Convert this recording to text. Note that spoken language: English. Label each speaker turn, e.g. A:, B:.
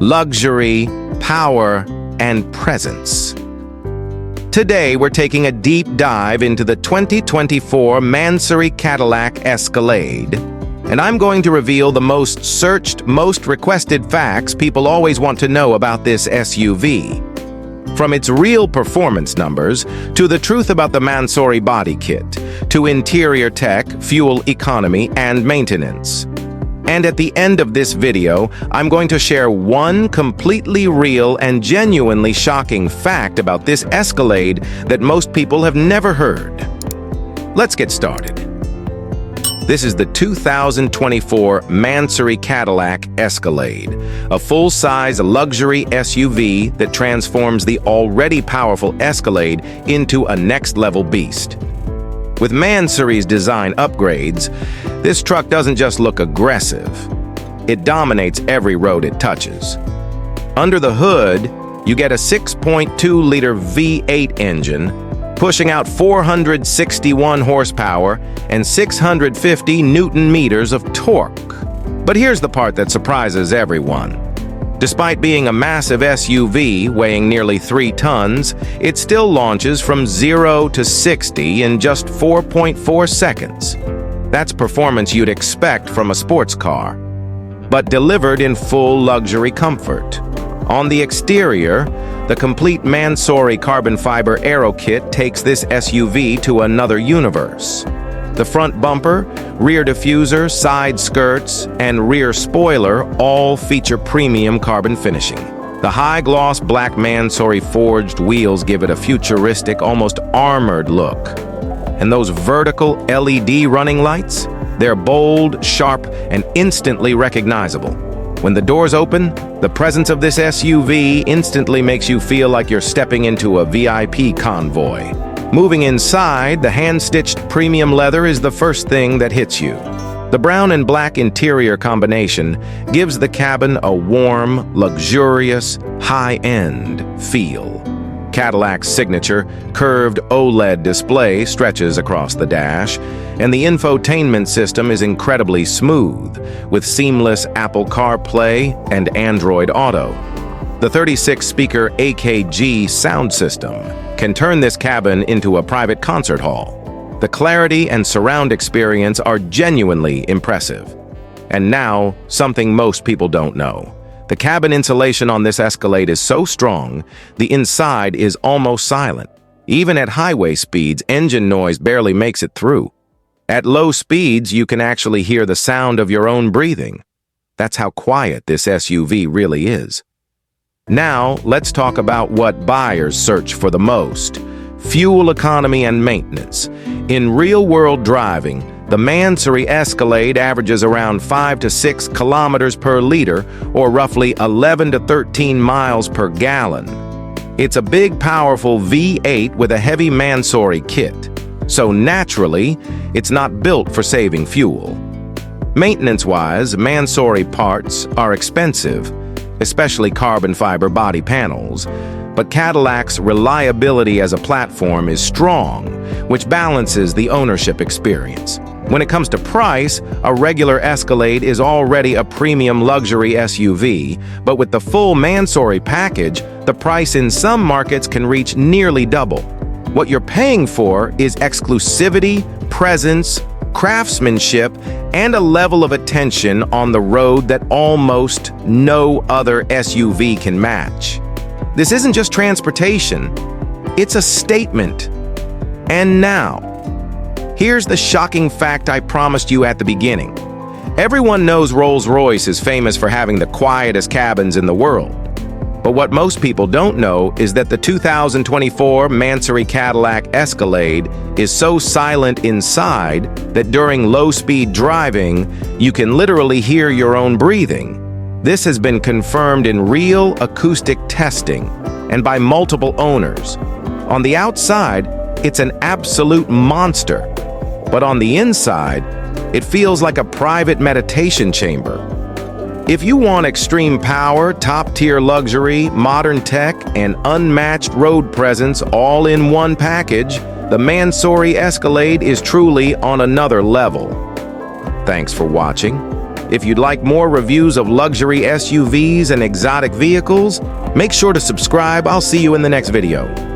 A: luxury, power, and presence. Today, we're taking a deep dive into the 2024 Mansory Cadillac Escalade, and I'm going to reveal the most searched, most requested facts people always want to know about this SUV. From its real performance numbers, to the truth about the Mansory body kit, to interior tech, fuel economy, and maintenance. And at the end of this video, I'm going to share one completely real and genuinely shocking fact about this Escalade that most people have never heard. Let's get started. This is the 2024 Mansory Cadillac Escalade, a full-size luxury SUV that transforms the already powerful Escalade into a next-level beast. With Mansory's design upgrades, this truck doesn't just look aggressive, it dominates every road it touches. Under the hood, you get a 6.2-liter V8 engine, pushing out 461 horsepower and 650 Newton-meters of torque. But here's the part that surprises everyone. Despite being a massive SUV weighing nearly 3 tons, it still launches from 0 to 60 in just 4.4 seconds. That's performance you'd expect from a sports car, but delivered in full luxury comfort. On the exterior, the complete Mansory carbon fiber aero kit takes this SUV to another universe. The front bumper, rear diffuser, side skirts, and rear spoiler all feature premium carbon finishing. The high-gloss black Mansory forged wheels give it a futuristic, almost armored look. And those vertical LED running lights? They're bold, sharp, and instantly recognizable. When the doors open, the presence of this SUV instantly makes you feel like you're stepping into a VIP convoy. Moving inside, the hand-stitched premium leather is the first thing that hits you. The brown and black interior combination gives the cabin a warm, luxurious, high-end feel. Cadillac's signature curved OLED display stretches across the dash, and the infotainment system is incredibly smooth, with seamless Apple CarPlay and Android Auto. The 36-speaker AKG sound system can turn this cabin into a private concert hall. The clarity and surround experience are genuinely impressive. And now, something most people don't know. The cabin insulation on this Escalade is so strong, the inside is almost silent. Even at highway speeds, engine noise barely makes it through. At low speeds, you can actually hear the sound of your own breathing. That's how quiet this SUV really is. Now, let's talk about what buyers search for the most: fuel economy and maintenance. In real-world driving, the Mansory Escalade averages around 5 to 6 kilometers per liter, or roughly 11 to 13 miles per gallon. It's a big, powerful V8 with a heavy Mansory kit, so naturally, it's not built for saving fuel. Maintenance-wise, Mansory parts are expensive, especially carbon fiber body panels, but Cadillac's reliability as a platform is strong, which balances the ownership experience. When it comes to price, a regular Escalade is already a premium luxury SUV, but with the full Mansory package, the price in some markets can reach nearly double. What you're paying for is exclusivity, presence, craftsmanship, and a level of attention on the road that almost no other SUV can match. This isn't just transportation, it's a statement. And now, here's the shocking fact I promised you at the beginning. Everyone knows Rolls-Royce is famous for having the quietest cabins in the world. But what most people don't know is that the 2024 Mansory Cadillac Escalade is so silent inside that during low-speed driving, you can literally hear your own breathing. This has been confirmed in real acoustic testing and by multiple owners. On the outside, it's an absolute monster, but on the inside, it feels like a private meditation chamber. If you want extreme power, top-tier luxury, modern tech, and unmatched road presence all in one package, the Mansory Escalade is truly on another level. Thanks for watching. If you'd like more reviews of luxury SUVs and exotic vehicles, make sure to subscribe. I'll see you in the next video.